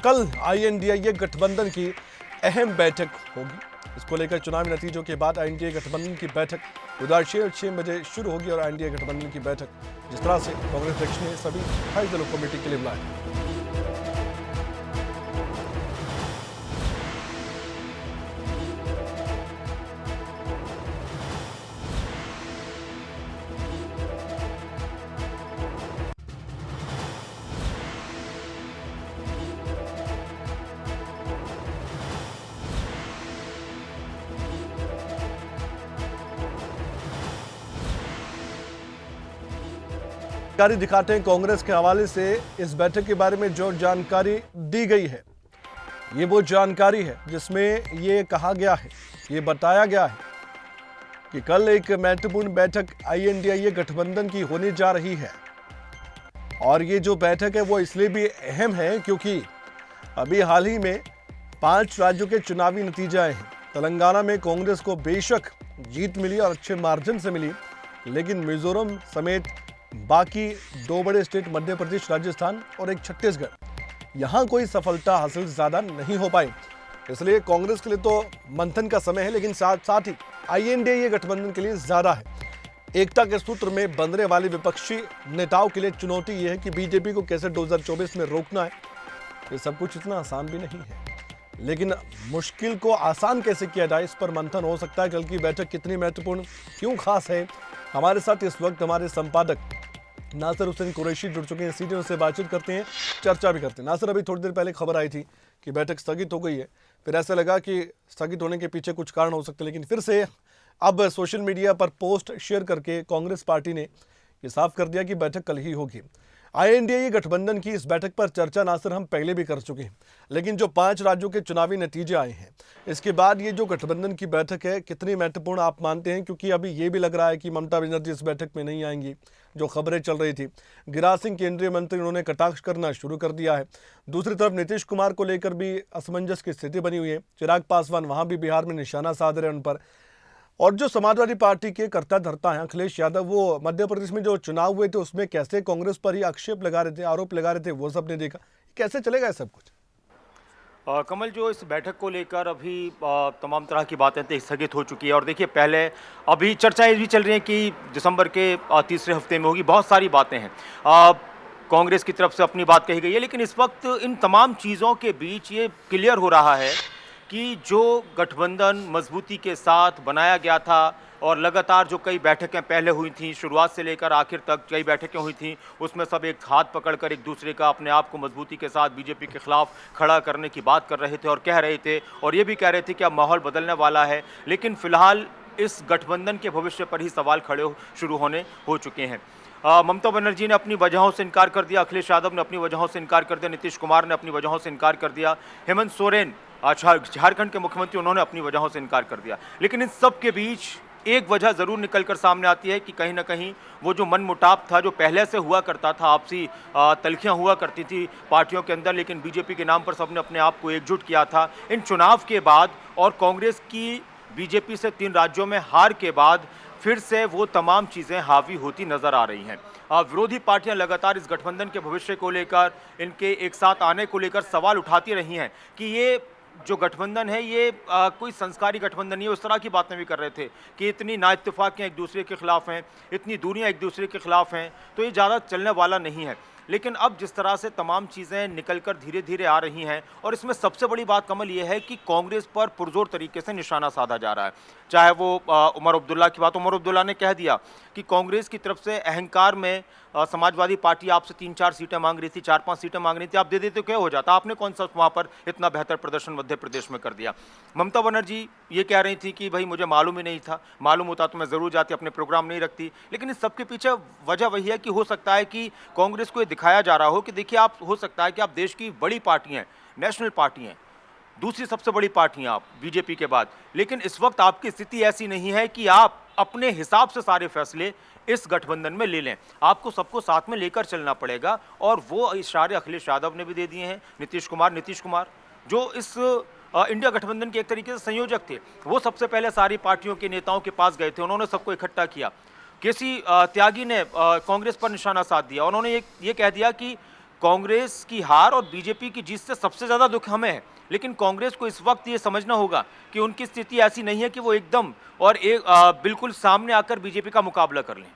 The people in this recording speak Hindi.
कल आईएनडीए गठबंधन की अहम बैठक होगी। इसको लेकर चुनावी नतीजों के बाद आईएनडीए गठबंधन की बैठक बुधवार 6 बजे शुरू होगी और आईएनडीए गठबंधन की बैठक जिस तरह से कांग्रेस अध्यक्ष ने सभी 28 दलों को मीटिंग के लिए बुलाया। जानकारी दिखाते हैं कांग्रेस के हवाले से इस बैठक के बारे में जो जानकारी दी गई है, ये वो जानकारी है जिसमें ये कहा गया है, ये बताया गया है कि कल एक महत्वपूर्ण बैठक आईएनडीए गठबंधन की होने जा रही है। और ये जो बैठक है वो इसलिए भी अहम है क्योंकि अभी हाल ही में 5 राज्यों के चुनावी नतीजे आए हैं। तेलंगाना में कांग्रेस को बेशक जीत मिली और अच्छे मार्जिन से मिली, लेकिन मिजोरम समेत बाकी 2 बड़े स्टेट मध्य प्रदेश, राजस्थान और एक छत्तीसगढ़, यहां कोई सफलता हासिल ज्यादा नहीं हो पाई। इसलिए कांग्रेस के लिए तो मंथन का समय है, लेकिन साथ साथ ही आईएनडीए गठबंधन के लिए ज्यादा है। एकता के सूत्र में बंधने वाले विपक्षी नेताओं के लिए चुनौती यह है कि बीजेपी को कैसे 2024 में रोकना है। ये सब कुछ इतना आसान भी नहीं है, लेकिन मुश्किल को आसान कैसे किया जाए, इस पर मंथन हो सकता है। कल की बैठक कितनी महत्वपूर्ण, क्यों खास है, हमारे साथ इस वक्त हमारे संपादक नासिर हुसैन कुरैशी जुड़ चुके हैं। सीधे उनसे बातचीत करते हैं, चर्चा भी करते हैं। नासिर, अभी थोड़ी देर पहले खबर आई थी कि बैठक स्थगित हो गई है, फिर ऐसा लगा कि स्थगित होने के पीछे कुछ कारण हो सकते हैं, लेकिन फिर से अब सोशल मीडिया पर पोस्ट शेयर करके कांग्रेस पार्टी ने ये साफ कर दिया कि बैठक कल ही होगी। आईएनडीए गठबंधन की इस बैठक पर चर्चा नासिर हम पहले भी कर चुके हैं, लेकिन जो 5 राज्यों के चुनावी नतीजे आए हैं इसके बाद ये जो गठबंधन की बैठक है कितनी महत्वपूर्ण आप मानते हैं? क्योंकि अभी ये भी लग रहा है कि ममता बनर्जी इस बैठक में नहीं आएंगी, जो खबरें चल रही थी। गिरिराज सिंह केंद्रीय मंत्री, उन्होंने कटाक्ष करना शुरू कर दिया है। दूसरी तरफ नीतीश कुमार को लेकर भी असमंजस की स्थिति बनी हुई है। चिराग पासवान वहां भी बिहार में निशाना साध रहे हैं उन पर। और जो समाजवादी पार्टी के कर्ता धर्ता हैं अखिलेश यादव, वो मध्य प्रदेश में जो चुनाव हुए थे उसमें कैसे कांग्रेस पर ही आक्षेप लगा रहे थे, आरोप लगा रहे थे, वो सब ने देखा। कैसे चलेगा सब कुछ? कमल, जो इस बैठक को लेकर अभी तमाम तरह की बातें स्थगित हो चुकी है। और देखिए, पहले अभी चर्चाएं भी चल रही हैं कि दिसंबर के तीसरे हफ्ते में होगी। बहुत सारी बातें हैं, कांग्रेस की तरफ से अपनी बात कही गई है, लेकिन इस वक्त इन तमाम चीज़ों के बीच ये क्लियर हो रहा है कि जो गठबंधन मजबूती के साथ बनाया गया था और लगातार जो कई बैठकें पहले हुई थी, शुरुआत से लेकर आखिर तक कई बैठकें हुई थी, उसमें सब एक हाथ पकड़कर एक दूसरे का अपने आप को मजबूती के साथ बीजेपी के खिलाफ खड़ा करने की बात कर रहे थे और कह रहे थे, और ये भी कह रहे थे कि अब माहौल बदलने वाला है। लेकिन फिलहाल इस गठबंधन के भविष्य पर ही सवाल खड़े शुरू होने हो चुके हैं। ममता बनर्जी ने अपनी वजहों से इनकार कर दिया, अखिलेश यादव ने अपनी वजहों से इनकार कर दिया, नीतीश कुमार ने अपनी वजहों से इनकार कर दिया, हेमंत सोरेन झारखंड के मुख्यमंत्री, उन्होंने अपनी वजहों से इनकार कर दिया। लेकिन इन सब के बीच एक वजह जरूर निकलकर सामने आती है कि कहीं ना कहीं वो जो मनमुटाव था, जो पहले से हुआ करता था, आपसी तलखियां हुआ करती थी पार्टियों के अंदर, लेकिन बीजेपी के नाम पर सबने अपने आप को एकजुट किया था। इन चुनाव के बाद और कांग्रेस की बीजेपी से 3 राज्यों में हार के बाद फिर से वो तमाम चीज़ें हावी होती नजर आ रही हैं। विरोधी पार्टियां लगातार इस गठबंधन के भविष्य को लेकर, इनके एक साथ आने को लेकर सवाल उठाती रही हैं कि ये जो गठबंधन है ये कोई संस्कारी गठबंधन नहीं है। उस तरह की बातें भी कर रहे थे कि इतनी नाइत्तेफाकियां एक दूसरे के खिलाफ हैं, इतनी दूरियां एक दूसरे के खिलाफ हैं, तो ये ज़्यादा चलने वाला नहीं है। लेकिन अब जिस तरह से तमाम चीज़ें निकलकर धीरे धीरे आ रही हैं, और इसमें सबसे बड़ी बात कमल ये है कि कांग्रेस पर पुरजोर तरीके से निशाना साधा जा रहा है। चाहे वो उमर अब्दुल्ला की बात, उमर अब्दुल्ला ने कह दिया कि कांग्रेस की तरफ से अहंकार में समाजवादी पार्टी आपसे 3-4 सीटें मांग रही थी, 4-5 सीटें मांग रही थी, आप दे देते तो क्या हो जाता, आपने कौन सा वहाँ पर इतना बेहतर प्रदर्शन मध्य प्रदेश में कर दिया। ममता बनर्जी ये कह रही थी कि भाई मुझे मालूम ही नहीं था, मालूम होता तो मैं ज़रूर जाती, अपने प्रोग्राम नहीं रखती। लेकिन इस सबके पीछे वजह वही है कि हो सकता है कि कांग्रेस को ये दिखाया जा रहा हो कि देखिए, आप हो सकता है कि आप देश की बड़ी पार्टी हैं, नेशनल पार्टी हैं, दूसरी सबसे बड़ी पार्टी हैं आप बीजेपी के बाद, लेकिन इस वक्त आपकी स्थिति ऐसी नहीं है कि आप अपने हिसाब से सारे फैसले इस गठबंधन में ले लें। आपको सबको साथ में लेकर चलना पड़ेगा, और वो इशारे अखिलेश यादव ने भी दे दिए हैं। नीतीश कुमार जो इस इंडिया गठबंधन के एक तरीके से संयोजक थे, वो सबसे पहले सारी पार्टियों के नेताओं के पास गए थे, उन्होंने सबको इकट्ठा किया। केसी त्यागी ने कांग्रेस पर निशाना साध दिया, उन्होंने ये कह दिया कि कांग्रेस की हार और बीजेपी की जीत से सबसे ज़्यादा दुख हमें है, लेकिन कांग्रेस को इस वक्त ये समझना होगा कि उनकी स्थिति ऐसी नहीं है कि वो एकदम और बिल्कुल सामने आकर बीजेपी का मुकाबला कर लें।